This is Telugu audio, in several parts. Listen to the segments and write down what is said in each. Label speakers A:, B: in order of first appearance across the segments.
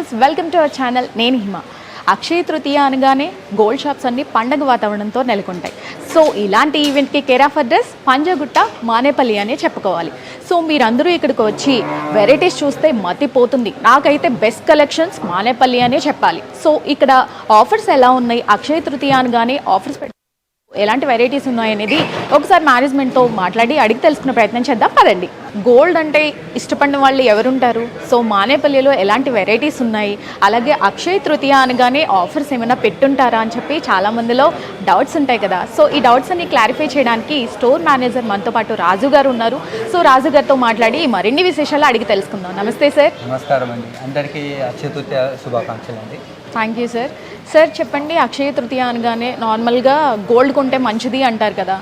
A: Viewers, welcome to our channel. నేను హిమ. అక్షయ తృతీయ అనగానే గోల్డ్ షాప్స్ అన్ని పండగ వాతావరణంతో నెలకొంటాయి. సో ఇలాంటి ఈవెంట్కి care of address Panjagutta, Manepalli అనే చెప్పుకోవాలి. సో మీరందరూ ఇక్కడికి వచ్చి వెరైటీస్ చూస్తే మతిపోతుంది. నాకైతే బెస్ట్ కలెక్షన్స్ మానేపల్లి అనే చెప్పాలి. సో ఇక్కడ ఆఫర్స్ ఎలా ఉన్నాయి, అక్షయ తృతీయ అనగానే ఆఫర్స్ ఎలాంటి వెరైటీస్ ఉన్నాయనేది ఒకసారి మేనేజ్మెంట్తో మాట్లాడి అడిగి తెలుసుకునే ప్రయత్నం చేద్దాం. పదండి. గోల్డ్ అంటే ఇష్టపడిన వాళ్ళు ఎవరుంటారు? సో మానేపల్లిలో ఎలాంటి వెరైటీస్ ఉన్నాయి, అలాగే అక్షయ తృతీయ అనగానే ఆఫర్స్ ఏమైనా పెట్టుంటారా అని చెప్పి చాలామందిలో డౌట్స్ ఉంటాయి కదా. సో ఈ డౌట్స్ అన్ని క్లారిఫై చేయడానికి స్టోర్ మేనేజర్ మనతో పాటు రాజు గారు ఉన్నారు. సో రాజు గారితో మాట్లాడి మరిన్ని విశేషాలు అడిగి తెలుసుకుందాం. నమస్తే సార్.
B: నమస్కారం అండి. అందరికీ అక్షయ తృతీయ శుభాకాంక్షలు అండి.
A: Thank you sir. సార్ చెప్పండి, అక్షయ తృతీయ అనగానే నార్మల్గా గోల్డ్ కొంటే మంచిది అంటారు కదా.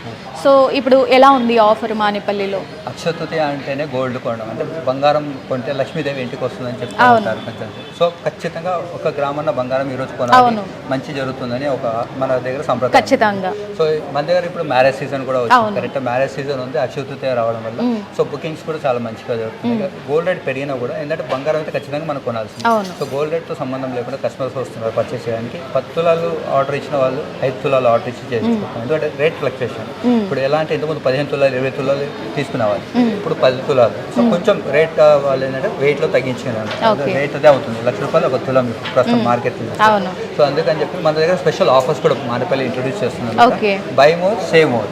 A: సో ఇప్పుడు ఎలా ఉంది ఆఫర్ మానేపల్లిలో?
B: అక్షయ తృతీయ అంటేనే గోల్డ్ కొనడం, అంటే బంగారం కొంటే లక్ష్మీదేవి ఇంటికి వస్తుందని చెప్తూ ఉంటారు కొంచెం. సో ఖచ్చితంగా 1 గ్రామన్న బంగారం ఈరోజు కొనాలి, మంచి జరుగుతుందని ఒక మన దగ్గర సంప్రదాయం ఖచ్చితంగా. సో మన దగ్గర ఇప్పుడు మ్యారేజ్ సీజన్ కూడా వచ్చింది, కరెక్ట్ మ్యారేజ్ సీజన్ ఉంది. అక్షయ తృతీయ రావడం వల్ల సో బుకింగ్స్ కూడా చాలా మంచిగా జరుగుతుంది. గోల్డ్ రేట్ పెరిగినా కూడా ఏంటంటే బంగారం అయితే ఖచ్చితంగా మనం కొనాల్సింది. సో గోల్డ్ రేట్తో సంబంధం లేకుండా కస్టమర్స్ వస్తున్నారు పర్చేస్ చేయడానికి. 10 తులాలు ఆర్డర్ ఇచ్చిన వాళ్ళు 5 తులాలు ఆర్డర్ ఇచ్చి చేసుకుంటారు. ఎందుకంటే రేట్ ఫ్లక్చుయేషన్. ఇప్పుడు ఎలా అంటే ఇంతకుముందు 15 తులాలు 20 తులాలు తీసుకునేవాళ్ళు, ఇప్పుడు 10 తులాలు. సో కొంచెం రేట్ వాళ్ళు ఏంటంటే వెయిట్లో తగ్గించుకున్నారు. రేట్ అదే అవుతుంది, ₹1,00,000 ఒక తులం ప్రస్తుతం మార్కెట్. సో అందుకని చెప్పి మన దగ్గర స్పెషల్ ఆఫర్స్ కూడా మానేపల్లి ఇంట్రొడ్యూస్ చేస్తున్నారు. Buy more save more.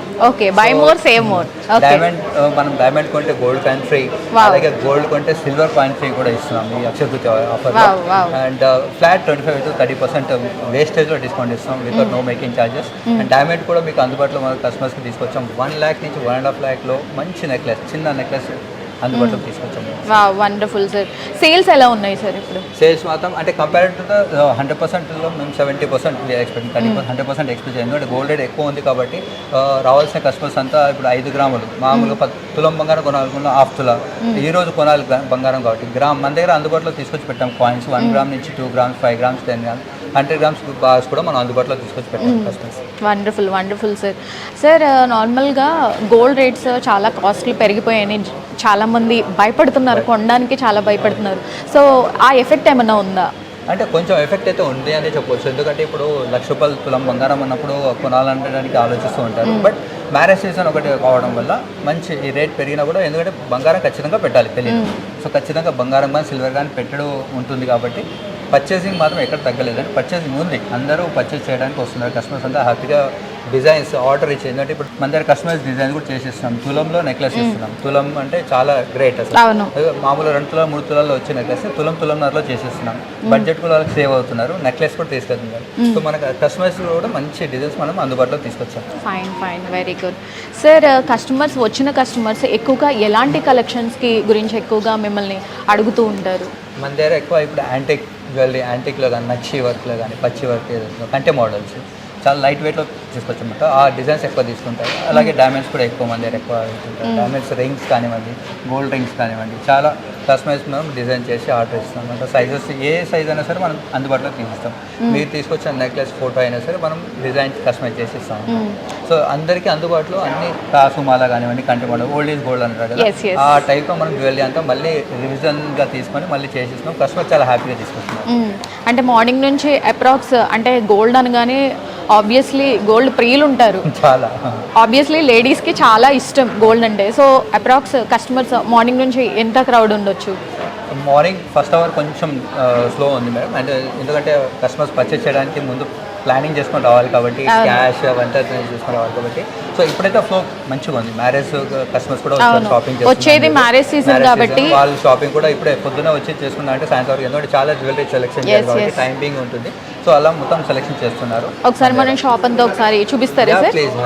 A: Buy more save more.
B: Diamond, మనం డైమండ్ కొంటే గోల్డ్ కాయిన్ ఫ్రీ, అలాగే గోల్డ్ కొంటే సిల్వర్ కాయిన్ ఫ్రీ కూడా ఇస్తున్నాం ఈ Akshaya Tritiya offer. And flat 25 to 30% వేస్టేజ్లో డిస్కౌంట్ ఇస్తాం without no making charges. And diamond కూడా మీకు అందుబాటులో మన కస్టమర్స్కి తీసుకొచ్చాం. 1 lakh నుంచి 1.5 lakh మంచి నెక్లెస్, చిన్న నెక్లెస్ అందుబాటులో తీసుకొచ్చాము.
A: Wonderful sir. సేల్స్ ఎలా ఉన్నాయి సార్ ఇప్పుడు?
B: సేల్స్ మాత్రం అంటే కంపేర్ టు 100%లో మేము 70% ఎక్స్పెక్ట్, 100% ఎక్స్పెక్ట్ చేయాలి. ఎందుకంటే గోల్డ్ రేట్ ఎక్కువ ఉంది కాబట్టి రావాల్సిన కస్టమర్స్ అంతా ఇప్పుడు 5 గ్రాములు మామూలుగా 10 తులం బంగారం కొనాలనుకున్న హాఫ్ తులా ఈ రోజు కొనాలి బంగారం కాబట్టి గ్రామ్ మన దగ్గర అందుబాటులో తీసుకొచ్చి పెట్టాం. కాయిన్స్ 1 గ్రామ్ నుంచి 2 grams, 5 grams, 10 grams, 100 grams bars కూడా మనం అందుబాటులో తీసుకొచ్చి పెట్టాం కస్టమర్స్.
A: Wonderful sir. సార్ నార్మల్గా గోల్డ్ రేట్స్ చాలా కాస్ట్లు పెరిగిపోయాయని చాలామంది భయపడుతున్నారు, కొనడానికి చాలా భయపడుతున్నారు. సో ఆ ఎఫెక్ట్ ఏమన్నా ఉందా?
B: అంటే కొంచెం ఎఫెక్ట్ అయితే ఉంది అని చెప్పవచ్చు. ఎందుకంటే ఇప్పుడు ₹1,00,000 తులం బంగారం అన్నప్పుడు కొనాలనడానికి ఆలోచిస్తూ ఉంటారు. బట్ మ్యారేజ్ సీజన్ ఒకటి కావడం వల్ల మంచి ఈ రేట్ పెరిగినా కూడా, ఎందుకంటే బంగారం ఖచ్చితంగా పెట్టాలి తెలియదు. సో ఖచ్చితంగా బంగారం కానీ సిల్వర్ కానీ పెట్టడం ఉంటుంది కాబట్టి పర్చేసింగ్ మాత్రం ఎక్కడ తగ్గలేదండి. పర్చేసింగ్ ఉంది, అందరూ పర్చేస్ చేయడానికి వస్తున్నారు. కస్టమర్స్ అంతా హ్యాపీగా డిజైన్స్ ఆర్డర్ ఇచ్చి, ఎందుకంటే ఇప్పుడు మన దగ్గర కస్టమైజ్ డిజైన్ కూడా చేసేస్తున్నాం. తులంలో నెక్లెస్ ఇస్తున్నాం. తులం అంటే చాలా గ్రేట్ అసలు. మామూలు 2 తులాలు 3 తులాల్లో వచ్చే నెక్లెస్ తులంన్నరలో చేసేస్తున్నాం. బడ్జెట్ కూడా వాళ్ళకి సేవ్ అవుతున్నారు, నెక్లెస్ కూడా తీసుకెళ్తున్నారు. సో మనకు కస్టమైజ్ కూడా మంచి డిజైన్స్ మనం అందుబాటులో తీసుకొచ్చాం.
A: Fine, very good sir. వచ్చిన కస్టమర్స్ ఎక్కువగా ఎలాంటి కలెక్షన్స్కి గురించి ఎక్కువగా మిమ్మల్ని అడుగుతూ ఉంటారు?
B: మన దగ్గర ఎక్కువ ఇప్పుడు యాంటిక్ జ్యువెలరీ, యాంటిక్లో కానీ, నక్షి వర్క్లో కానీ, పచ్చి వర్క్ ఏదైనా కంటే మోడల్స్ చాలా లైట్ వెయిట్లో తీసుకొచ్చామంట. ఆ డిజైన్స్ ఎక్కువ తీసుకుంటారు. అలాగే డైమండ్స్ కూడా ఎక్కువ మంది దగ్గర ఎక్కువ తీసుకుంటారు. డైమండ్స్ రింగ్స్ కానివ్వండి, గోల్డ్ రింగ్స్ కానివ్వండి, చాలా కస్టమైజ్ మనం డిజైన్ చేసి ఆర్డర్ ఇస్తాం. అంటే సైజెస్ ఏ సైజ్ అయినా సరే మనం అందుబాటులో తీసిస్తాం. మీరు తీసుకొచ్చిన నెక్లెస్ ఫోటో అయినా సరే మనం డిజైన్ కస్టమైజ్ చేసి ఇస్తాం. సో అందరికీ అందుబాటులో అన్ని కాసుమాల కానివ్వండి, కంటి మోడల్, ఓల్డ్ ఈజ్ గోల్డ్ అంటారు కదా, ఆ టైప్లో మనం జ్యువెలరీ అంతా మళ్ళీ రివిజన్గా తీసుకొని మళ్ళీ చేసిస్తాం. కస్టమర్ చాలా హ్యాపీగా తీసుకొస్తున్నాం.
A: అంటే మార్నింగ్ నుంచి అప్రాక్స్, అంటే గోల్డ్ అనగానే ఆబ్వియస్లీ గోల్డ్ ప్రియులు ఉంటారు చాలా. ఆబ్వియస్లీ లేడీస్కి చాలా ఇష్టం గోల్డ్ అంటే. సో అప్రాక్స్ కస్టమర్స్ మార్నింగ్ నుంచి ఎంత క్రౌడ్ ఉండొచ్చు?
B: మార్నింగ్ ఫస్ట్ అవర్ కొంచెం స్లో ఉంది మేడం. అంటే ఎందుకంటే కస్టమర్స్ పర్చేస్ చేయడానికి ముందు ప్లానింగ్ చేసుకొని రావాలి కాబట్టి, క్యాష్ అవంతా చూసుకొని రావాలి కాబట్టి. సో ఇప్పుడైతే ఫ్లో మంచిగా ఉంది. మ్యారేజ్ కస్టమర్స్ కూడా షాపింగ్
A: వచ్చేది మ్యారేజ్ సీజన్ కాబట్టి
B: వాళ్ళు షాపింగ్ కూడా ఇప్పుడే పొద్దున్న వచ్చి చేసుకున్నా అంటే సాయంత్రం వరకు, ఎందుకంటే చాలా జ్యువెలరీ సెలెక్షన్ చేయాలి, టైం బీయింగ్ ఉంటుంది. సో అలా మొత్తం సెలెక్షన్ చేస్తున్నారు.
A: ఒకసారి మనం షాప్ అంతా ఒకసారి చూపిస్తారా సార్?
B: ప్లీజ్.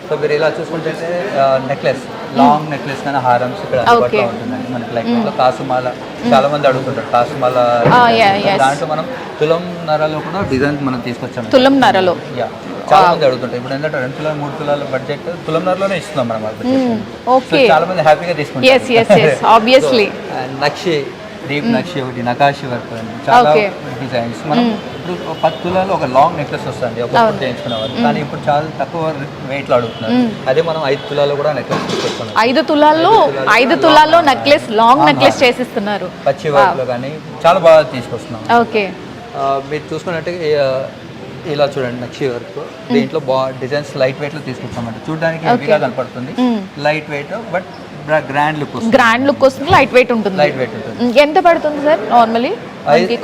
B: సో మీరు ఇలా చూసుకుంటే నెక్లెస్, లాంగ్ నెక్లెస్ కానీ హారమ్స్ ఇక్కడ అందుబాటులో ఉంటుందండి మనకి. లైక్ కాసుమాల చాలా మంది అడుగుతుంటారు. కాసుమాల దాంట్లో మనం తులంన్నరలో కూడా డిజైన్ మనం తీసుకొచ్చాము.
A: తులంన్నరలో
B: చాలా మంది అడుగుతుంటారు. ఇప్పుడు ఏంటంటే 2 తులాలు 3 తులాల బడ్జెట్ తులంన్నరలోనే ఇస్తున్నాం మనం. చాలా మంది హ్యాపీగా తీసుకుంటారు.
A: నక్షి
B: డీప్ నక్షి ఒకటి, నకాషి వర్క్ అండి, చాలా
A: Okay.
B: డిజైన్స్. మనం ఇప్పుడు 10 తులాలు ఒక లాంగ్ నెక్లెస్ వస్తుంది ఒకప్పుడు చేయించుకునేవారు, కానీ ఇప్పుడు చాలా తక్కువ వెయిట్లో అడుగుతున్నారు. అదే మనం 5 తులాలు కూడా నెక్లెస్ తీసుకొస్తున్నాం.
A: 5 తులాల్లో నెక్లెస్, లాంగ్ నెక్లెస్ చేసిస్తున్నారు.
B: పచ్చి వర్క్లో కానీ చాలా బాగా తీసుకొస్తున్నాం.
A: ఓకే.
B: మీరు చూసుకున్నట్టు ఇలా చూడండి నక్షి వర్క్, దీంట్లో డిజైన్స్ లైట్ వెయిట్ లో తీసుకొచ్చామంటే చూడడానికి హెవీగా కనపడుతుంది, light weight but grand look వస్తుంది.
A: గ్రాండ్ లుక్ వస్తుంది, లైట్ వెయిట్ ఉంటుంది.
B: లైట్ వెయిట్ ఉంటుంది.
A: ఎంత పడుతుంది సార్ నార్మలీ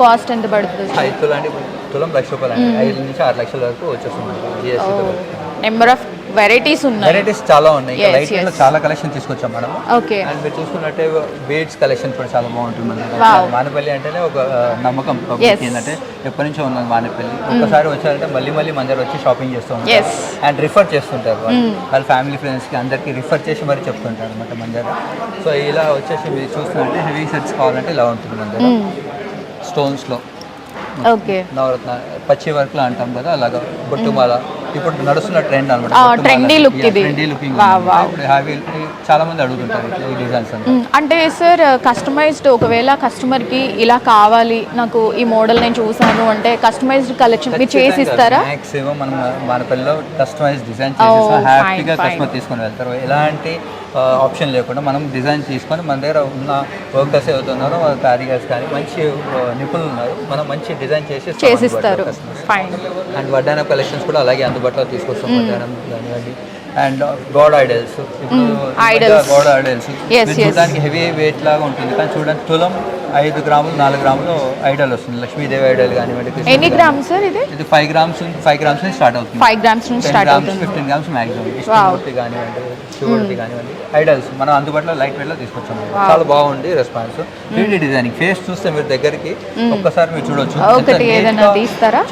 A: కాస్ట్ ఎంత పడుతుంది?
B: 5 తులాలు అంటే తులం ₹1,00,000 అండి, 5 నుంచి 6 లక్షల వరకు వచ్చేస్తుంది GST.
A: నెంబర్ ఆఫ్ వెరైటీస్ ఉన్నాయి.
B: వెరైటీస్ చాలా ఉన్నాయి. లైట్ వెయిట్ లో చాలా కలెక్షన్ తీసుకొచ్చాం మనం.
A: ఓకే.
B: అండ్ మీరు చూసుకున్నట్టే బీడ్స్ కలెక్షన్ కూడా చాలా బాగుంటుంది మన దగ్గర. మానేపల్లి అంటేనే ఒక నమ్మకం ఏంటంటే ఎప్పటి నుంచో ఉన్నది మానేపల్లి. ఒక్కసారి వచ్చారంటే మళ్ళీ మన దగ్గర వచ్చి షాపింగ్ చేస్తూ ఉంటారు అండ్ రిఫర్ చేస్తుంటారు వాళ్ళ ఫ్యామిలీ ఫ్రెండ్స్ కి అందరికి రిఫర్ చేసి మరి చెప్తుంటారు అనమాట మన దగ్గర. సో ఇలా వచ్చేసి మీరు చూస్తున్నట్టే హెవీ సెట్స్ కావాలంటే ఇలా ఉంటుంది మన దగ్గర. స్టోన్స్ లో
A: ఓకే,
B: నవరత్న పచ్చి వర్క్ లో అంటాం కదా, అలాగా బొట్టుమాల ఇప్పుడు నడుస్తున్న ట్రెండ్ అనమాట.
A: ట్రెండీ లుక్ ఇది.
B: ట్రెండీ లుకింగ్ హ్యావీ చాలా మంది అడుగుతుంటారు ఈ డిజైన్స్
A: అంటే సార్ కస్టమైజ్డ్, ఒకవేళ కస్టమర్ కి ఇలా కావాలి నాకు ఈ మోడల్ నేను చూసాను అంటే కస్టమైజ్డ్ కలెక్షన్ మీరు చేసి ఇస్తారా?
B: మాక్సిమం మనం మనపల్లిలో కస్టమైజ్ డిజైన్ చేసి హ్యాపీగా కస్టమర్ తీసుకొని వెళ్తారు. ఎలాంటి ఆప్షన్ లేకుండా మనం డిజైన్ తీసుకొని మన దగ్గర ఉన్న వర్కర్స్ ఎవరుతున్నారో వాళ్ళ కారిగర్స్ కానీ మంచి నిపుణులు ఉన్నారు, మనం మంచి డిజైన్
A: చేసిస్తారు.
B: అండ్ వడ్డాన కలెక్షన్స్ కూడా అలాగే అందుబాటులో తీసుకొస్తాం. వడ్డానం కానివ్వండి and God idols, God idols చూడడానికి హెవీ వెయిట్ లాగా ఉంటుంది, కానీ చూడండి తులం 5 గ్రాములు 4 గ్రాములు ఐడల్ వస్తుంది. లక్ష్మీదేవి ఐడల్ కానివ్వండి.
A: ఎన్ని గ్రామ్స్ సార్ ఇది?
B: ఇది 5 గ్రామ్స్ నుంచి స్టార్ట్ అవుతుంది.
A: 5 గ్రామ్స్ నుంచి స్టార్ట్ అవుతుంది.
B: 15 గ్రామ్స్ మ్యాక్సిమం. ఇష్టమూర్తి కానివ్వండి, శివుడికి కానివ్వండి, ఐడల్స్ మనం అందుబాటులో లైట్ వెయిట్ లో తీసుకొచ్చాము. చాలా బాగుంది రెస్పాన్స్. 3D డిజైనింగ్ ఫేస్ చూస్తే మీరు దగ్గరికి ఒక్కసారి మీరు చూడొచ్చు,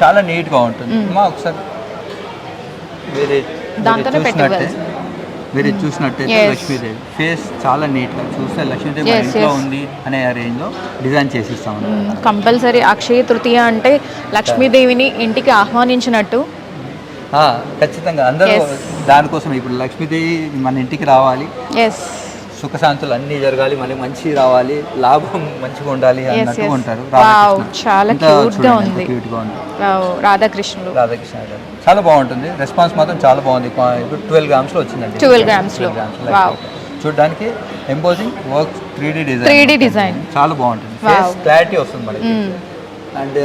B: చాలా నీట్ గా ఉంటుంది. ఒకసారి మీరు చూసినట్టయితే లక్ష్మీదేవి ఫేస్ చాలా నీట్ గా చూస్తే లక్ష్మీదేవి ఇంట్లో ఉంది అనే రేంజ్ లో డిజైన్ చేసి ఇస్తాం.
A: కంపల్సరీ అక్షయ తృతీయ అంటే లక్ష్మీదేవిని ఇంటికి ఆహ్వానించినట్టు.
B: ఖచ్చితంగా అందరూ దానికోసం ఇప్పుడు లక్ష్మీదేవి మన ఇంటికి రావాలి, సుఖశాంతులు అన్నీ జరగాలి, మళ్ళీ మంచి రావాలి, లాభం మంచిగా ఉండాలి అన్నట్టు ఉంటారు.
A: చాలా క్యూట్ గా ఉంది. రాధాకృష్ణ
B: చాలా బాగుంటుంది. రెస్పాన్స్ మాత్రం చాలా బాగుంది. ఇప్పుడు 12 గ్రామ్స్ లో వచ్చిందండి.
A: 12 గ్రామ్స్ లో
B: చూడడానికి ఎంపోజింగ్ వర్క్ 3D డిజైన్ చాలా బాగుంటుంది. ఫేస్ క్లారిటీ వస్తుంది మనకి. అండ్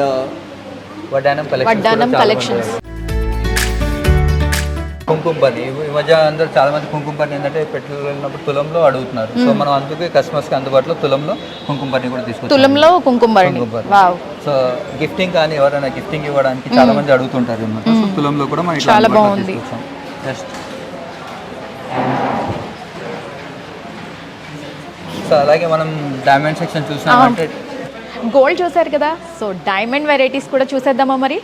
B: వడ్డానం కలెక్షన్స్, కుంకుమ పని ఈ మధ్య అందరూ చాలా మంది కుంకుమ పని ఏంటంటే పెట్రోల్ వెళ్ళినప్పుడు తులంలో అడుగుతున్నారు. సో మనం అందుకే కస్టమర్స్ కి అందుబాటులో తులంలో కుంకుమ పని కూడా తీసుకొచ్చాం.
A: తులంలో కుంకుమ పని.
B: సో గిఫ్టింగ్ కానీ ఎవరైనా గిఫ్టింగ్ ఇవ్వడానికి చాలా మంది అడుగుతుంటారు అన్నమాట. సో తులంలో కూడా మనం
A: చాలా బాగుంది.
B: జస్ట్ సో అలాగే మనం డైమండ్ సెక్షన్ చూసామంటే
A: గోల్డ్ చూసారు కదా, సో డైమండ్ వెరైటీస్ కూడా చూసేద్దామా మరి?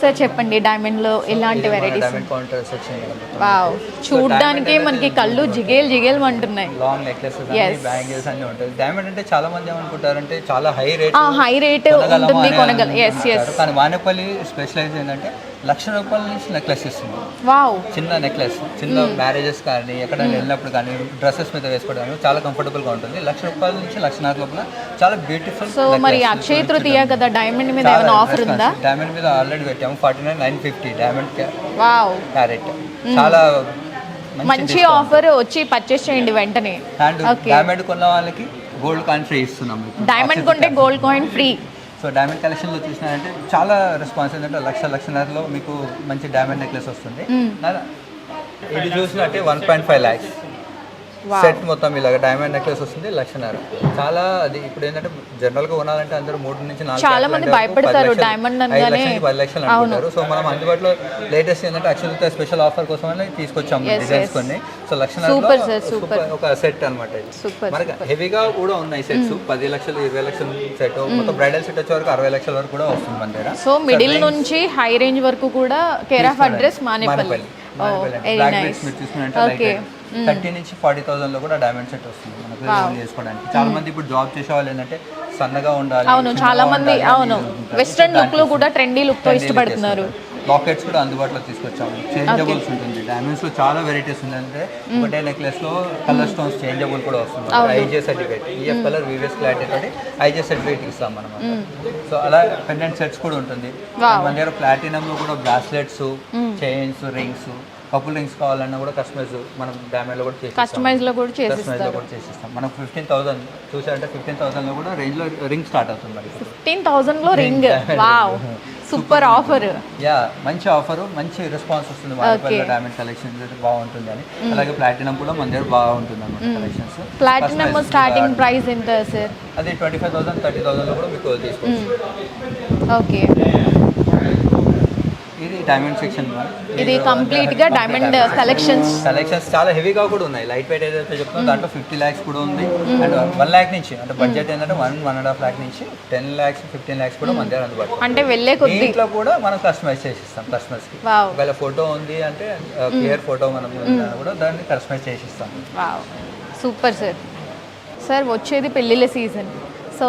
A: సార్ చెప్పండి, డైమండ్ లో ఎలాంటి varieties?
B: Diamond counter section
A: wow, చూడడానికి మనకి కళ్ళు జిగేల్ అంటున్నాయి.
B: లాంగ్ నెక్లెసెస్ అన్ని బ్యాంగిల్స్ అన్ని ఉంటాయి. డైమండ్ అంటే చాలా మంది ఏమనుకుంటారంటే చాలా హై రేట్
A: ఉంటుంది కొనగల.
B: కానీ మానేపల్లి స్పెషలైజ్ ఏంటంటే ₹1,00,000 నుంచి నెక్లెస్ ఇస్తుంది.
A: వావ్,
B: చిన్న నెక్లెస్, చిన్న మ్యారేజెస్ కానీ ఎక్కడైనా వెళ్ళినప్పుడు కానీ డ్రెస్సెస్ మీద వేసుకోవడానికి చాలా కంఫర్టబుల్ గా ఉంటుంది. ₹1,00,000 నుంచి ₹1,50,000 లోపల చాలా బ్యూటిఫుల్.
A: సో మరి అక్షయ తృతీయ కదా, డైమండ్ మీద ఏమైనా ఆఫర్ ఉందా?
B: డైమండ్ మీద ఆల్రెడీ పెట్టాము 49,950 డైమండ్ క్యారెట్. చాలా
A: మంచి ఆఫర్, వచ్చి పర్చేస్ చేయండి వెంటనే.
B: డైమండ్ కొన్న వాళ్ళకి గోల్డ్ కాయిన్ ఫ్రీ ఇస్తున్నాము.
A: డైమండ్ కొంటే gold coin free.
B: So diamond కలెక్షన్లో చూసినారంటే చాలా రెస్పాన్స్ ఏంటంటే ₹1,00,000 మీకు మంచి డైమండ్ నెక్లెస్ వస్తుంది. ఇది చూసినట్టే 1.5 lakhs సెట్ మొత్తం ఇలాగ డైమండ్ నెక్లెస్ వస్తుంది ₹1,00,000. చాలా అది ఇప్పుడు ఏంటంటే జనరల్ గా కొనాలంటే అందరూ 3 నుంచి 4
A: చాలా మంది భయపడతారు డైమండ్ అనగానే
B: 10 లక్షలు అంటారు. సో మనం అందుబాటులో లేటెస్ట్ ఏంటంటే అక్షయ స్పెషల్ ఆఫర్ కోసం అని తీసుకొచ్చాము డిజైన్స్ కొన్ని. సో ₹1,00,000 ఒక సెట్ అన్నమాట. మనకి హెవీగా కూడా ఉన్నాయి సెట్స్, 10 లక్షలు 20 లక్షలు సెట్, మొత్తం బ్రైడల్ సెట్ వచ్చే వరకు 60 లక్షల వరకు కూడా వస్తుంది మన దగ్గర.
A: సో మిడిల్ నుంచి హై రేంజ్ వరకు కూడా care of address Manepalli.
B: Okay. 30 నుంచి 40,000 లో కూడా డైమండ్ సెట్ వస్తుంది మనకు చేసుకోవడానికి. చాలా మంది ఇప్పుడు జాబ్ చేసే వాళ్ళు ఏంటంటే సన్నగా ఉండాలి.
A: అవును, చాలా మంది అవును వెస్ట్రన్ లుక్ లో కూడా ట్రెండీ లుక్ తో ఇష్టపడుతున్నారు.
B: లాకెట్స్ కూడా అందుబాటులో తీసుకొచ్చాము. చేంజబుల్స్ ఉంటుంది. డైమండ్స్లో చాలా వెరైటీస్ ఉందంటే ఒకటే నెక్లెస్లో కలర్ స్టోన్స్ చేంజబుల్ కూడా వస్తుంది. IJ certificate EF colour VVS clarity తోటి ఐజే సర్టిఫికేట్ ఇస్తాం మనం. సో అలా పెండెంట్ సెట్స్ కూడా ఉంటుంది. మన దగ్గర ప్లాటినంలో కూడా bracelets, chains, rings, couple rings కావాలన్నా కూడా కస్టమైజ్ మనం డ్యామేజ్లో కూడా చేసిస్తాం. మనం 15,000 చూసారంటే 15,000లో కూడా రేంజ్లో రింగ్ స్టార్ట్ అవుతుంది. మరి
A: 15,000లో ring, wow super offer.
B: Yeah మంచి ఆఫర్, మంచి రెస్పాన్స్ వస్తుంది. మానేపల్లిలో డైమండ్ కలెక్షన్ బాగుంటుంది అని. అలాగే ప్లాటినం కూడా మన దగ్గర బాగుంటుంది అన్నమాట కలెక్షన్స్.
A: ప్లాటినం స్టార్టింగ్ ప్రైస్ ఎంత సార్?
B: అది 25,000, 30,000లో కూడా మీకు తీసుకోవచ్చు.
A: ఓకే,
B: ఇది డైమండ్ సెక్షన్.
A: ఇది కంప్లీట్ గా డైమండ్ కలెక్షన్స్
B: చాలా హెవీగా కూడా ఉన్నాయి. లైట్ వెయిట్ ఏదైతే చెప్తున్నా దాంట్లో 50 lakhs కూడా ఉంది. అండ్ 1 lakh నుంచి అంటే బడ్జెట్ ఏంటంటే 1.5 lakh నుంచి 10 lakhs, 15 lakhs కూడా మన దగ్గర అందుబాటులో.
A: అంటే వెళ్ళే కొద్ది
B: దీంట్లో కూడా మనం కస్టమైజ్ చేసిస్తాం కస్టమర్స్ కి. ఒకవేళ ఫోటో ఉంది అంటే క్లియర్ ఫోటో మనం కూడా దాన్ని కస్టమైజ్ చేసిస్తాం.
A: Super sir. సార్ వచ్చేది పెళ్ళిళ్ళ సీజన్. సో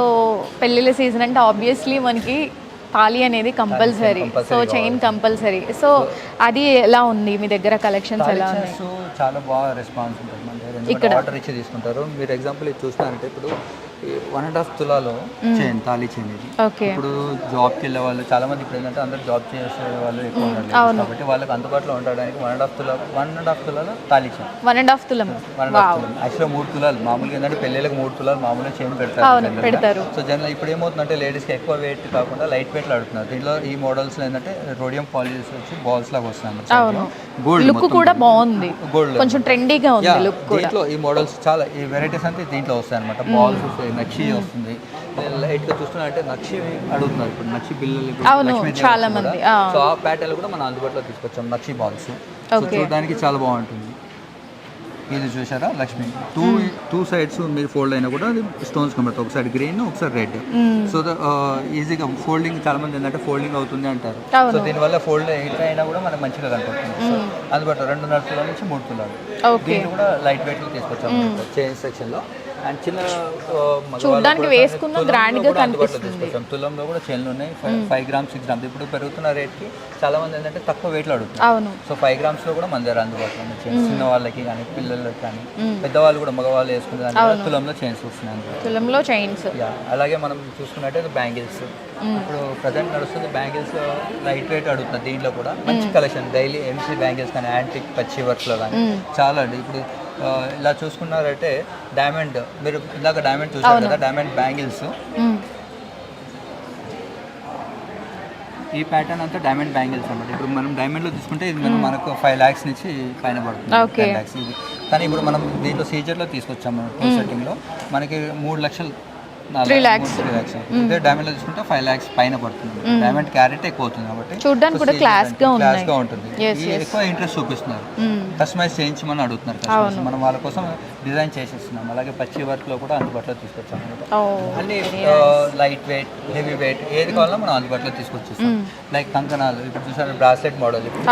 A: పెళ్ళిళ్ళ సీజన్ అంటే ఆబ్వియస్లీ మనకి తాళి అనేది compulsory, so chain compulsory. So అది ఎలా ఉంది మీ దగ్గర? కలెక్షన్స్ ఎలా ఉన్నాయి?
B: చాలా బాగా రెస్పాన్స్ ఉంటుంది మన దగ్గర. ఇక్కడ ఆర్డర్ ఇచ్చి తీసుకుంటారు. మీరు ఎగ్జాంపుల్ ఇది చూస్తారంటే ఇప్పుడు 1.5 తులాలో చైన్, తాళి చైన్ ఇది. ఇప్పుడు జాబ్కి వెళ్ళే వాళ్ళు చాలా మంది ఇప్పుడు ఏంటంటే అందరు జాబ్ చేసే వాళ్ళు ఎక్కువ ఉన్నారు కాబట్టి వాళ్ళకి అందుబాటులో ఉండడానికి 1.5 తులాల తాళి చైన్.
A: 1.5 తులం
B: యాక్చువల్గా 3 తులాలు మామూలుగా ఏంటంటే పెళ్ళిళ్ళకి 3 తులాలు మామూలుగా చైన్ పెడతారు. సో జనరల్ ఇప్పుడు ఏమవుతుందంటే లేడీస్కి ఎక్కువ వెయిట్ కాకుండా లైట్ వెయిట్లో అడుగుతున్నారు. దీంట్లో ఈ మోడల్స్ ఏంటంటే రోడియం పాలిష్ వచ్చి బాల్స్ లాగా వస్తున్నాయి. గోల్డ్
A: లుక్ కూడా బాగుంది, గోల్డ్ కొంచెం ట్రెండీగా ఉంది లుక్ కూడా.
B: దీంట్లో ఈ మోడల్స్ చాలా ఈ వెరైటీస్ అంటే దీంట్లో వస్తాయి అనమాట. బాల్స్ వస్తాయి, నక్షి వస్తుంది. లైట్గా చూస్తున్నా నక్షి అడుగుతున్నారు ఇప్పుడు, నక్షి బిల్లలు
A: చాలా మంది.
B: సో ఆ ప్యాటర్న్ కూడా మనం అందుబాటులో తీసుకొచ్చాం. నక్షి బాల్స్ చూడడానికి చాలా బాగుంటుంది. ఇది చూసారా లక్ష్మి, టూ సైడ్స్ మీరు ఫోల్డ్ అయినా కూడా అది స్టోన్స్ కనబడతాయి. ఒక సైడ్ గ్రీన్, ఒకసారి రెడ్. సో ఈజీగా ఫోల్డింగ్ చాలా మంది ఏంటంటే ఫోల్డింగ్ అవుతుంది అంటారు. సో దీనివల్ల ఫోల్డ్ అయినా కూడా మనకు మంచిగా కనపడుతుంది. సో అందుబాటులో 2.5 తులాల నుంచి 3 తులాలు. దీన్ని కూడా లైట్ వెయిట్ లో తీసుకొచ్చాము చైన్ సెక్షన్ లో. అండ్ చిన్న
A: చూడడానికి వేసుకున్న గ్రాండ్ గా కనిపిస్తుంది.
B: తులంలో కూడా చైన్లు ఉన్నాయి. 5 grams, 6 grams. ఇప్పుడు పెరుగుతున్న రేట్ కి చాలా మంది ఏంటంటే తక్కువ వెయిట్ లో అడుగుతారు. సో 5 grams లో కూడా మన దగ్గర అందుబాటులో ఉన్నాయి. చిన్న వాళ్ళకి కానీ పిల్లలకి కానీ పెద్దవాళ్ళు కూడా మగవాళ్ళు వేసుకునే తులంలో చైన్స్ వస్తున్నాయి.
A: తులంలో చైన్స్.
B: అలాగే మనం చూసుకున్నట్టయితే బ్యాంగిల్స్ ఇప్పుడు ప్రజెంట్ నడుస్తుంది. బ్యాంగిల్స్ లైట్ వెయిట్ అడుగుతున్నారు. దీంట్లో కూడా మంచి కలెక్షన్ డైలీ ఎంసీ బ్యాంగిల్స్ కానీ యాంటిక్ పచ్చి వర్క్లో కానీ చాలా అండి. ఇప్పుడు ఇలా చూసుకున్నారంటే డైమండ్, మీరు ఇందాక డైమండ్ చూసారు కదా, డైమండ్ బ్యాంగిల్స్ ఈ ప్యాటర్న్ అంతా డైమండ్ బ్యాంగిల్స్ అన్నమాట. ఇప్పుడు మనం డైమండ్లో తీసుకుంటే ఇది మనకు 5 lakhs నుంచి పైన పడుతుంది, 10 lakhs ఇది. కానీ ఇప్పుడు మనం దీంట్లో సీజర్లో తీసుకొచ్చాము సెట్టింగ్లో మనకి 3 లక్షలు
A: 3 lakhs.
B: ఇదే డైమండ్ లో తీసుకుంటే 5 lakhs పైన పడుతుంది. డైమండ్ క్యారెట్ ఎక్కువ అవుతుంది కాబట్టి
A: చూడడానికి కూడా క్లాస్ గా
B: ఉంటుంది. ఎక్కువ ఇంట్రెస్ట్ చూపిస్తున్నారు. కస్టమైజ్ చేయించమని అడుగుతున్నారు కస్టమర్స్. మనం వాళ్ళ కోసం డిజైన్ చేసేస్తున్నాం. అలాగే పచ్చి వర్క్ లో కూడా అందుబాటులో తీసుకొచ్చాం. అన్ని లైట్ వెయిట్, హెవీ వెయిట్ ఏది కావాలో మనం అందుబాటులో తీసుకొచ్చేస్తాం. లైక్ కంకణాలు ఇప్పుడు చూసారు, బ్రాస్లెట్ మోడల్ ఇప్పుడు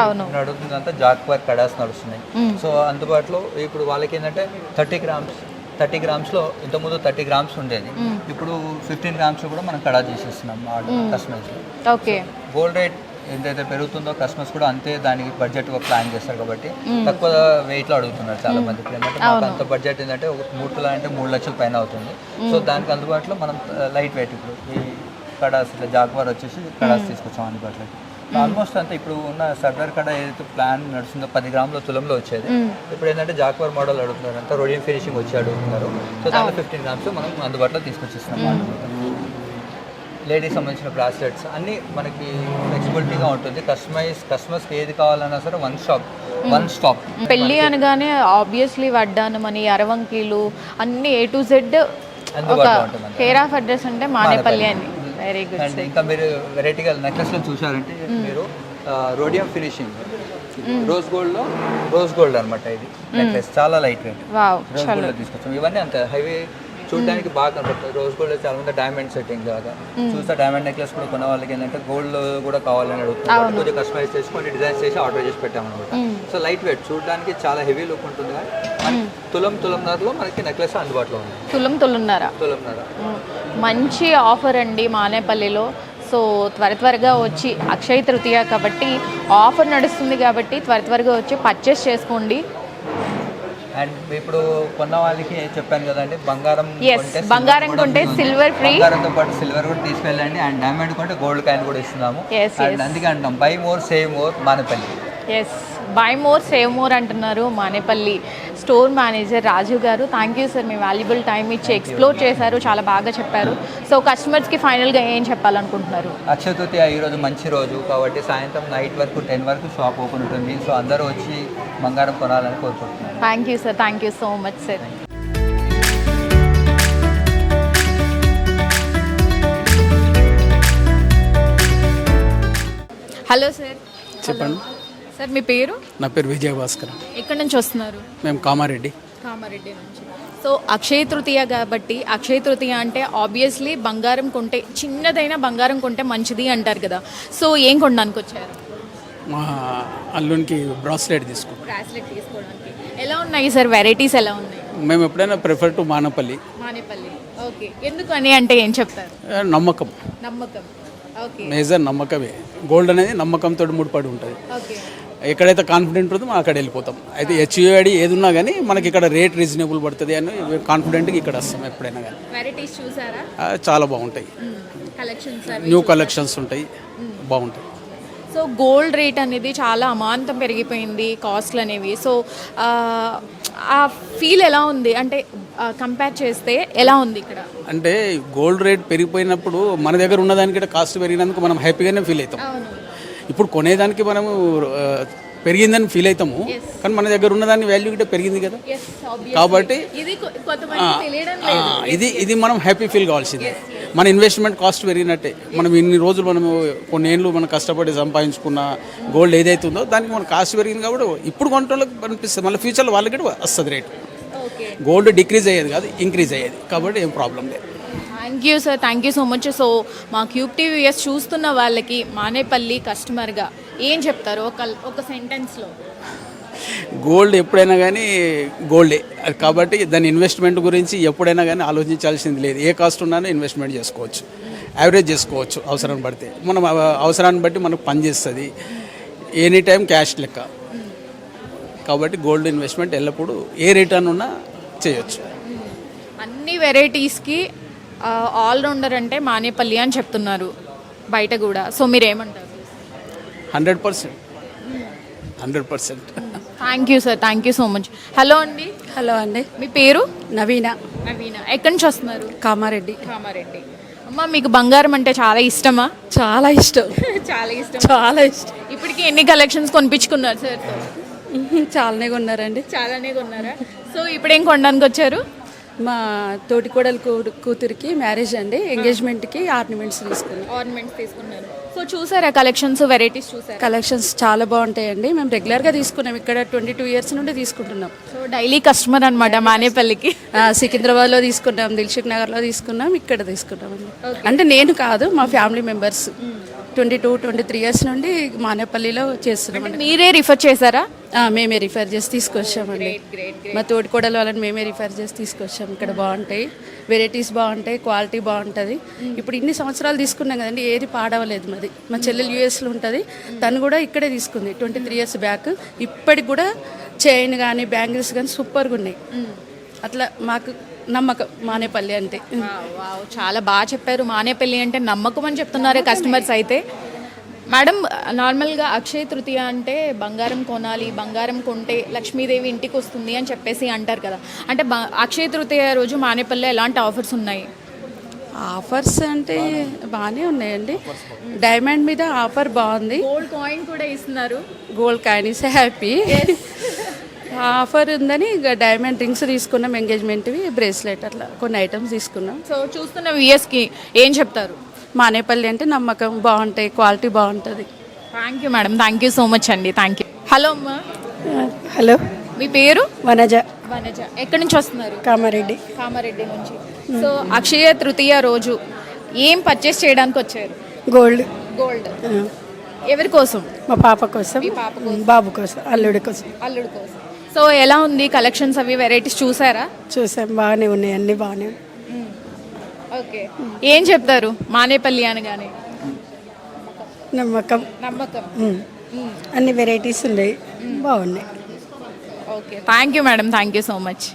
B: అడుగుతుంది అంతా జాక్ వర్క్ కడాస్ నడుస్తున్నాయి. సో అందుబాటులో ఇప్పుడు వాళ్ళకి ఏంటంటే 30 grams లో ఇంతకుముందు 30 grams ఉండేది. ఇప్పుడు 15 grams లో కూడా మనం కడా చేసేస్తున్నాం కస్టమర్స్.
A: ఓకే,
B: గోల్డ్ రేట్ ఎంతైతే పెరుగుతుందో కస్టమర్స్ కూడా అంతే దానికి బడ్జెట్ ప్లాన్ చేస్తారు కాబట్టి తక్కువ వెయిట్ లో అడుగుతున్నారు చాలా మంది. ఇప్పుడు ఏంటంటే మాకు అంత బడ్జెట్ ఏంటంటే ఒక 3 తులాలు అంటే 3 లక్షల పైన అవుతుంది. సో దానికి అందుబాటులో మనం లైట్ వెయిట్ ఇప్పుడు ఈ కడాస్ ఇట్లా జాగ్వార్ వచ్చేసి కడాస్ తీసుకొచ్చాం అందుబాటులో. ఆల్మోస్ట్ అంతా ఇప్పుడు ఉన్న సర్దార్ కడ ఏదైతే ప్లాన్ నడుస్తుందో 10 grams తులంలో వచ్చేది. ఇప్పుడు ఏంటంటే జాక్వార్ మోడల్ అడుగుతున్నారు, అంతా రోడియం ఫినిషింగ్ వచ్చి అడుగుతున్నారు. సో దాంట్లో 15 grams మనం అందుబాటులో తీసుకొచ్చిస్తాం. లేడీస్ సంబంధించిన బ్రాస్లెట్స్ అన్నీ మనకి ఫ్లెక్సిబిలిటీగా ఉంటుంది. కస్టమర్స్కి ఏది కావాలన్నా సరే వన్ స్టాప్.
A: పెళ్ళి అనగానే ఆబ్వియస్లీ వడ్డానం అని, అరవంకీలు అన్ని A to Z ఒక కేర్ ఆఫ్ అడ్రస్ అంటే మానేపల్లి అని. Very good.
B: అండ్ ఇంకా మీరు వెరైటీగా నెక్లెస్లో చూసారంటే మీరు రోడియం ఫినిషింగ్ రోజ్ గోల్డ్ అనమాట. ఇది నెక్లెస్ చాలా లైట్ వెయిట్ రోజ్ గోల్డ్ తీసుకొచ్చాం. ఇవన్నీ అంత హైవే చూడడానికి బాగా కనపడుతుంది. రోజ్ గోల్డ్ చాలా మంది డైమండ్ సెట్టింగ్ లాగా చూస్తే డైమండ్ నెక్లెస్ కూడా కొన్న వాళ్ళకి ఏంటంటే గోల్డ్ కూడా కావాలని అడుగుతున్నారు. కొంచెం కస్టమైజ్ చేసి కొన్ని డిజైన్స్ చేసి ఆర్డర్ చేసి పెట్టామన్నమాట. సో లైట్ వెయిట్ చూడడానికి చాలా హెవీ లుక్ ఉంటుంది. కానీ తులంన్నరలో మనకి నెక్లెస్ అందుబాటులో ఉంది.
A: తులంన్నర మంచి ఆఫర్ అండి మానేపల్లిలో. సో త్వరగా వచ్చి అక్షయ తృతీయ కాబట్టి ఆఫర్ నడుస్తుంది కాబట్టి త్వరగా వచ్చి పర్చేస్ చేసుకోండి.
B: అండ్ ఇప్పుడు కొన్న వాళ్ళకి చెప్పాను కదండి, బంగారం
A: బంగారం కొంటే సిల్వర్ ఫ్రీ,
B: బంగారంతో పాటు సిల్వర్ కూడా తీసుకెళ్ళండి. అండ్ డైమండ్ కొంటే గోల్డ్ కాయిన్ కూడా ఇస్తున్నాము. అండ్ అందుకే అంటాం by more save more Manepalli.
A: By more save more అంటున్నారు మానేపల్లి స్టోర్ మేనేజర్ రాజు గారు. Thank you sir, me valuable time ఇచ్చి ఎక్స్ప్లోర్ చేశారు, చాలా బాగా చెప్పారు. సో కస్టమర్స్కి ఫైనల్గా ఏం చెప్పాలనుకుంటున్నారు?
B: అక్షయ తృతీయ ఈరోజు మంచి రోజు కాబట్టి సాయంత్రం నైట్ వరకు 10 వరకు షాప్ ఓపెన్ ఉంటుంది. సో అందరూ వచ్చి బంగారం కొనాలని కోరుకుంటున్నాను.
A: Thank you sir, thank you so much sir. Hello sir.
C: చెప్పండి
A: సార్, మీ పేరు?
C: నా పేరు విజయభాస్కర్.
A: ఎక్కడి నుంచి వస్తున్నారు?
C: మేము కామారెడ్డి
A: నుంచి. సో అక్షయ తృతీయ కాబట్టి, అక్షయ తృతీయ అంటే ఆబ్వియస్లీ బంగారం కొంటే, చిన్నదైనా బంగారం కొంటే మంచిది అంటారు కదా. సో ఏం కొనడానికి వచ్చారు?
C: మా అల్లునికి బ్రాస్లెట్ తీసుకుంటాం.
A: బ్రాస్లెట్ తీసుకోవడానికి. ఎలా ఉన్నాయి సార్, వెరైటీస్ ఎలా ఉన్నాయి?
C: మేము ఎప్పుడైనా ప్రిఫర్ టు మానేపల్లి.
A: ఓకే, ఎందుకని అంటే ఏం చెప్తారు?
C: నమ్మకం,
A: ఓకే,
C: మేజర్ నమ్మకమే. గోల్డ్ అనేది నమ్మకంతో ముడిపడి ఉంటుంది.
A: ఓకే,
C: ఎక్కడైతే కాన్ఫిడెంట్ ఉంటుందో అక్కడ వెళ్ళిపోతాం. అయితే హెచ్యుఐడి ఏది ఉన్నా కానీ మనకి ఇక్కడ రేట్ రీజనబుల్ పడుతుంది అని కాన్ఫిడెంట్గా ఇక్కడ వస్తాం ఎప్పుడైనా కానీ.
A: వెరైటీస్ చూసారా?
C: చాలా బాగుంటాయి,
A: కలెక్షన్స్,
C: న్యూ కలెక్షన్స్ ఉంటాయి, బాగుంటాయి.
A: సో గోల్డ్ రేట్ అనేది చాలా అమాంతం పెరిగిపోయింది, కాస్ట్లు అనేవి. సో ఆ ఫీల్ ఎలా ఉంది అంటే కంపేర్ చేస్తే ఎలా ఉంది ఇక్కడ?
C: అంటే గోల్డ్ రేట్ పెరిగిపోయినప్పుడు మన దగ్గర ఉన్నదానికి కాస్ట్ పెరిగినందుకు మనం హ్యాపీగానే ఫీల్ అవుతాం. ఇప్పుడు కొనేదానికి మనము పెరిగిందని ఫీల్ అవుతాము, కానీ మన దగ్గర ఉన్నదాన్ని వాల్యూ గిట్ట పెరిగింది కదా. కాబట్టి ఇది మనం హ్యాపీ ఫీల్ కావాల్సిందే. మన ఇన్వెస్ట్మెంట్ కాస్ట్ పెరిగినట్టే. మనం ఇన్ని రోజులు మనము కొన్ని ఏళ్ళు మనం కష్టపడి సంపాదించుకున్న గోల్డ్ ఏదైతే ఉందో దానికి మన కాస్ట్ పెరిగింది కాబట్టి ఇప్పుడు కొనటోళ్ళకి అనిపిస్తుంది, మళ్ళీ ఫ్యూచర్లో వాళ్ళకి కూడా వస్తుంది రేటు. గోల్డ్ డిక్రీజ్ అయ్యేది కాదు, ఇంక్రీజ్ అయ్యేది, కాబట్టి ఏం ప్రాబ్లం లేదు.
A: Thank you sir, thank you so much. So మా క్యూబ్ టీవీఎస్ చూస్తున్న వాళ్ళకి మానేపల్లి కస్టమర్గా ఏం చెప్తారు ఒక సెంటెన్స్లో?
C: గోల్డ్ ఎప్పుడైనా కానీ గోల్డే కాబట్టి దాని ఇన్వెస్ట్మెంట్ గురించి ఎప్పుడైనా కానీ ఆలోచించాల్సింది లేదు. ఏ కాస్ట్ ఉన్నానో ఇన్వెస్ట్మెంట్ చేసుకోవచ్చు, యావరేజ్ చేసుకోవచ్చు అవసరాన్ని పడితే. మనం అవసరాన్ని బట్టి మనకు పనిచేస్తుంది, ఎనీ టైం క్యాష్ లెక్క. కాబట్టి గోల్డ్ ఇన్వెస్ట్మెంట్ ఎల్లప్పుడూ ఏ రిటర్న్ ఉన్నా చేయొచ్చు.
A: అన్ని వెరైటీస్కి ఆల్రౌండర్ అంటే మానేపల్లి అని చెప్తున్నారు బయట కూడా. సో మీరు ఏమంటారు?
C: 100%.
A: Thank you sir, thank you so much. Hello అండి.
D: హలో అండి,
A: మీ పేరు?
D: నవీన.
A: ఎక్కడి నుంచి వస్తున్నారు?
D: కామారెడ్డి.
A: అమ్మ, మీకు బంగారం అంటే చాలా ఇష్టమా?
D: చాలా ఇష్టం. చాలా ఇష్టం.
A: ఇప్పటికి ఎన్ని కలెక్షన్స్ కొనిపించుకున్నారు సార్?
D: చాలానే కొన్నారండి.
A: సో ఇప్పుడు ఏం కొనడానికి వచ్చారు?
D: మా తోటికోడలు కూతురికి మ్యారేజ్ అండి, ఎంగేజ్మెంట్కి ఆర్నమెంట్స్
A: తీసుకున్నారు. సో చూసారా కలెక్షన్స్, వెరైటీస్ చూసారా?
D: కలెక్షన్స్ చాలా బాగుంటాయండి. మేము రెగ్యులర్గా తీసుకున్నాం, ఇక్కడ 22 ఇయర్స్ నుండి తీసుకుంటున్నాం.
A: సో డైలీ కస్టమర్ అనమాట మానేపల్లికి.
D: సికింద్రాబాద్లో తీసుకున్నాం, దిల్షుక్ నగర్లో తీసుకున్నాం, ఇక్కడ తీసుకున్నాం అండి. అంటే నేను కాదు, మా ఫ్యామిలీ మెంబర్స్ 22-23 ఇయర్స్ నుండి మానేపల్లిలో చేస్తున్నాం.
A: మీరే రిఫర్ చేశారా?
D: మేమే రిఫర్ చేసి తీసుకొచ్చామండి. మా తోటికోడల వాళ్ళని మేమే రిఫర్ చేసి తీసుకొచ్చాం. ఇక్కడ బాగుంటాయి, వెరైటీస్ బాగుంటాయి, క్వాలిటీ బాగుంటుంది. ఇప్పుడు ఇన్ని సంవత్సరాలు తీసుకున్నాం కదండి, ఏది పాడవలేదు. మా చెల్లెలు యూఎస్లో ఉంటుంది, తను కూడా ఇక్కడే తీసుకుంది 23 ఇయర్స్ బ్యాక్. ఇప్పటికి కూడా చైన్ కానీ బ్యాంగిల్స్ కానీ సూపర్గా ఉన్నాయి. అట్లా మాకు నమ్మకం మానేపల్లి అంటే.
A: చాలా బాగా చెప్పారు. మానేపల్లి అంటే నమ్మకం అని చెప్తున్నారు కస్టమర్స్ అయితే. మేడం, నార్మల్గా అక్షయ తృతీయ అంటే బంగారం కొనాలి, బంగారం కొంటే లక్ష్మీదేవి ఇంటికి వస్తుంది అని చెప్పేసి అంటారు కదా. అంటే అక్షయ తృతీయ రోజు మానేపల్లిలో ఎలాంటి ఆఫర్స్ ఉన్నాయి?
D: ఆఫర్స్ అంటే బాగానే ఉన్నాయండి. డైమండ్ మీద ఆఫర్ బాగుంది.
A: గోల్డ్ కాయిన్ కూడా ఇస్తున్నారు.
D: Gold coin is happy. Offer ఉందని ఇక డైమండ్ రింగ్స్ తీసుకున్నాం, ఎంగేజ్మెంట్వి, బ్రేస్లెట్, అట్లా కొన్ని ఐటమ్స్ తీసుకున్నాం.
A: సో చూస్తున్న వ్యూయర్స్కి ఏం చెప్తారు?
D: మానేపల్లి అంటే నమ్మకం, బాగుంటాయి, క్వాలిటీ బాగుంటుంది.
A: Thank you madam, thank you so much అండి. Thank you. హలో అమ్మా.
E: హలో,
A: మీ పేరు?
E: వనజ.
A: ఎక్కడి నుంచి వస్తున్నారు?
E: కామారెడ్డి
A: నుంచి. సో అక్షయ తృతీయ రోజు ఏం పర్చేస్ చేయడానికి వచ్చారు?
E: గోల్డ్.
A: ఎవరి కోసం?
E: మా పాప కోసం, బాబు కోసం, అల్లుడి కోసం.
A: సో ఎలా ఉంది కలెక్షన్స్, అవి వెరైటీస్ చూసారా?
E: చూసాం, బాగానే ఉన్నాయి, అన్ని బాగానే.
A: ఓకే, ఏం చెప్తారు మానేపల్లి అనగానే?
E: నమ్మకం
A: నమ్మకం.
E: అన్ని వెరైటీస్ ఉన్నాయి, బాగున్నాయి.
A: Okay, thank you madam, thank you so much.